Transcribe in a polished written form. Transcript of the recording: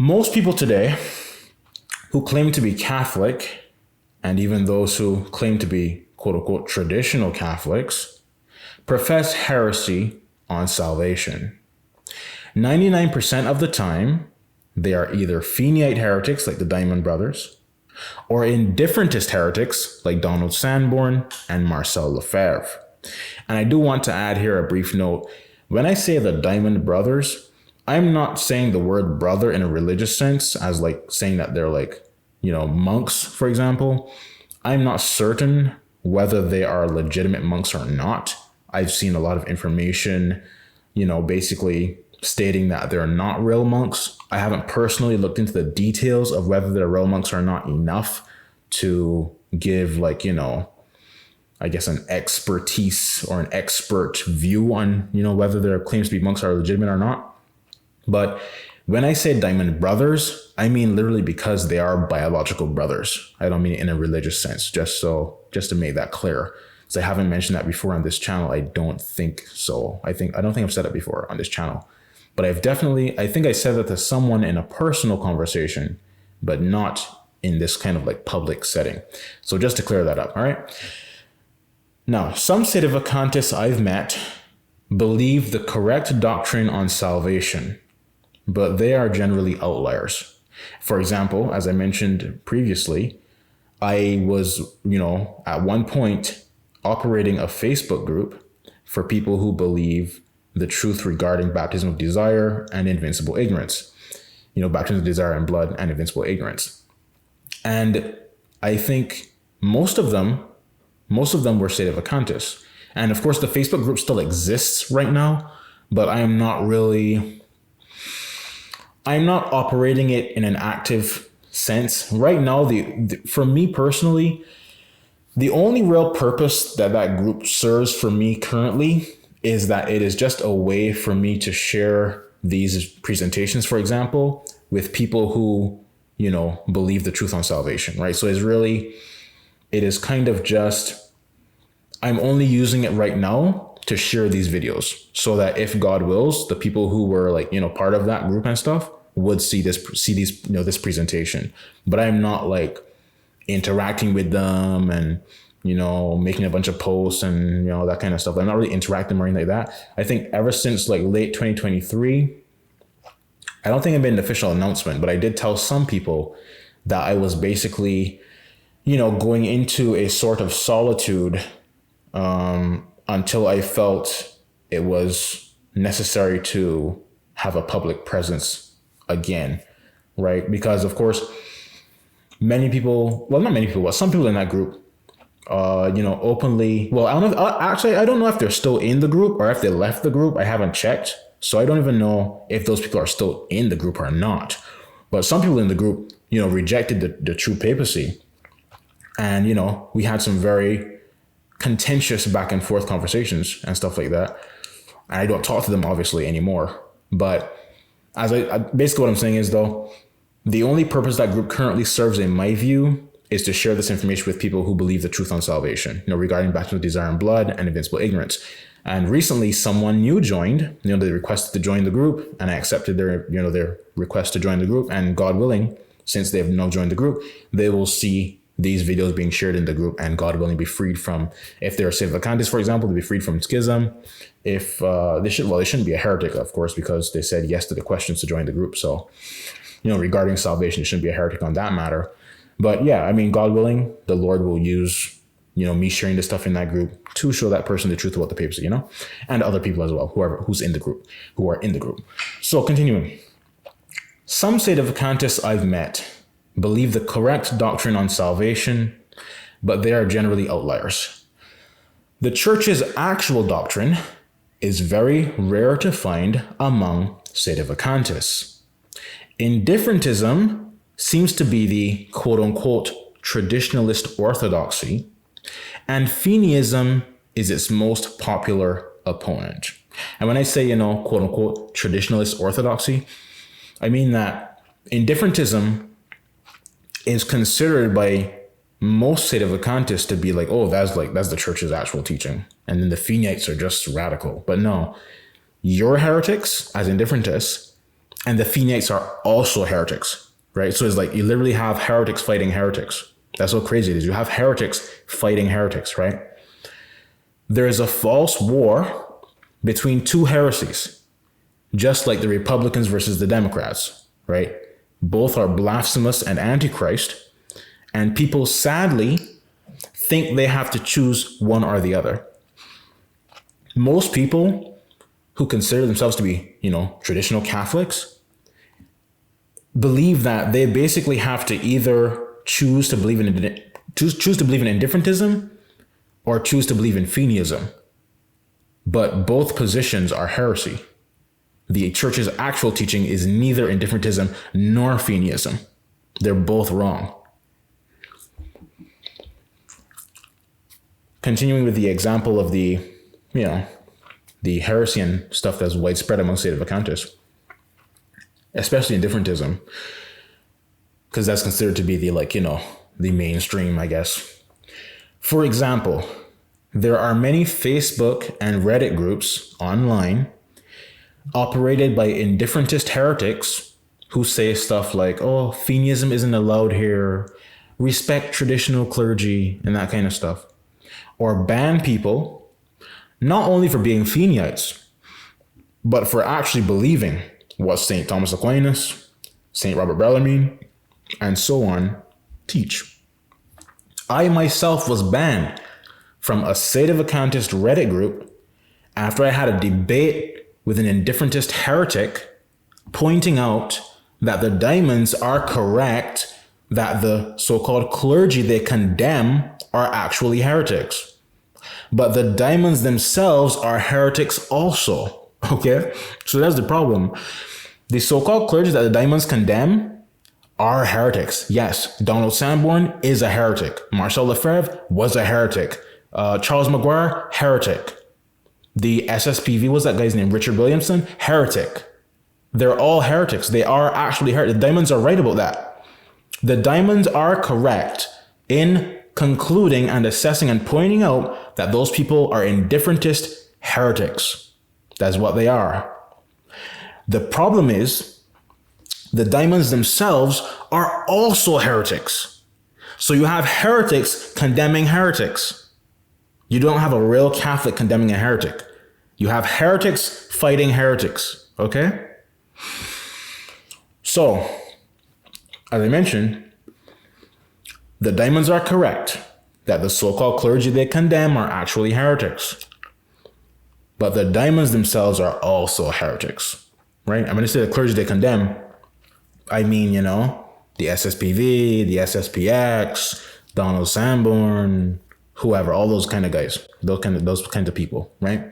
Most people today who claim to be Catholic, and even those who claim to be quote unquote traditional Catholics, profess heresy on salvation. 99% of the time, they are either Feeneyite heretics like the Diamond Brothers, or Indifferentist heretics like Donald Sanborn and Marcel Lefebvre. And I do want to add here a brief note. When I say the Diamond Brothers, I'm not saying the word brother in a religious sense as like saying that they're like, monks, for example. I'm not certain whether they are legitimate monks or not. I've seen a lot of information, basically stating that they're not real monks. I haven't personally looked into the details of whether they're real monks or not enough to give I guess an expertise or an expert view on, whether their claims to be monks are legitimate or not. But when I say Diamond Brothers, I mean literally because they are biological brothers. I don't mean it in a religious sense, just to make that clear. Because I haven't mentioned that before on this channel. I don't think so. I don't think I've said it before on this channel. But I think I said that to someone in a personal conversation, but not in this kind of like public setting. So just to clear that up, all right? Now, some sedevacantists I've met believe the correct doctrine on salvation, but they are generally outliers. For example, as I mentioned previously, I was, at one point operating a Facebook group for people who believe the truth regarding baptism of desire and invincible ignorance. Baptism of desire and blood and invincible ignorance. And I think most of them were sedevacantists. And of course, the Facebook group still exists right now, but I'm not operating it in an active sense. Right now, for me personally, the only real purpose that group serves for me currently is that it is just a way for me to share these presentations, for example, with people who, believe the truth on salvation, right? So it is kind of just, I'm only using it right now to share these videos so that if God wills, the people who were part of that group and stuff would see this presentation. But I'm not interacting with them and, making a bunch of posts and, that kind of stuff. I'm not really interacting or anything like that. I think ever since late 2023, I don't think I made an official announcement, but I did tell some people that I was basically, going into a sort of solitude until I felt it was necessary to have a public presence again, right? Because of course, some people in that group, openly, well, I don't know if they're still in the group or if they left the group. I haven't checked. So I don't even know if those people are still in the group or not. But some people in the group, rejected the true papacy. And, we had some very contentious back and forth conversations and stuff like that. And I don't talk to them obviously anymore. But basically what I'm saying is though, the only purpose that group currently serves in my view is to share this information with people who believe the truth on salvation, regarding baptism of desire and blood and invincible ignorance. And recently someone new joined, they requested to join the group and I accepted their request to join the group. And God willing, since they have now joined the group, they will see these videos being shared in the group and God willing be freed from, if they're sedevacantists, for example, to be freed from schism. If they shouldn't be a heretic, of course, because they said yes to the questions to join the group. So, regarding salvation, they shouldn't be a heretic on that matter. But yeah, God willing, the Lord will use, me sharing this stuff in that group to show that person the truth about the papacy, and other people as well, who are in the group. So continuing, some sedevacantists I've met believe the correct doctrine on salvation, but they are generally outliers. The church's actual doctrine is very rare to find among sedevacantists. Indifferentism seems to be the quote-unquote traditionalist orthodoxy, and Feeneyism is its most popular opponent. And when I say, quote-unquote traditionalist orthodoxy, I mean that indifferentism is considered by most sedevacantists to be that's the church's actual teaching. And then the Feeneyites are just radical. But no, your heretics as indifferentists And the Feeneyites are also heretics, right? So it's like you literally have heretics fighting heretics. That's how crazy it is. You have heretics fighting heretics, right? There is a false war between two heresies, just like the Republicans versus the Democrats, right? Both are blasphemous and antichrist, and people sadly think they have to choose one or the other. Most people who consider themselves to be, traditional Catholics believe that they basically have to either choose to believe in indifferentism or choose to believe in Feeneyism. But both positions are heresy. The church's actual teaching is neither indifferentism nor Feeneyism. They're both wrong. Continuing with the example of the heresy and stuff that's widespread among Sedevacantists, especially indifferentism, because that's considered to be the mainstream, I guess. For example, there are many Facebook and Reddit groups online operated by indifferentist heretics who say stuff like, oh, Feeneyism isn't allowed here, respect traditional clergy, and that kind of stuff. Or ban people, not only for being Feeneyites, but for actually believing what St. Thomas Aquinas, St. Robert Bellarmine, and so on teach. I myself was banned from a Sedevacantist Reddit group after I had a debate with an indifferentist heretic pointing out that the daimons are correct, that the so-called clergy they condemn are actually heretics. But the daimons themselves are heretics also, okay? So that's the problem. The so-called clergy that the daimons condemn are heretics. Yes, Donald Sanborn is a heretic. Marcel Lefebvre was a heretic. Charles Maguire, heretic. The SSPV, what's that guy's name? Richard Williamson, heretic. They're all heretics. They are actually heretics. The daimons are right about that. The daimons are correct in concluding and assessing and pointing out that those people are indifferentist heretics. That's what they are. The problem is the daimons themselves are also heretics. So you have heretics condemning heretics. You don't have a real Catholic condemning a heretic. You have heretics fighting heretics, okay? So, as I mentioned, the daimons are correct that the so-called clergy they condemn are actually heretics. But the daimons themselves are also heretics, right? I'm going to say the clergy they condemn, I mean, the SSPV, the SSPX, Donald Sanborn, whoever, all those kind of guys, those kinds of people, right?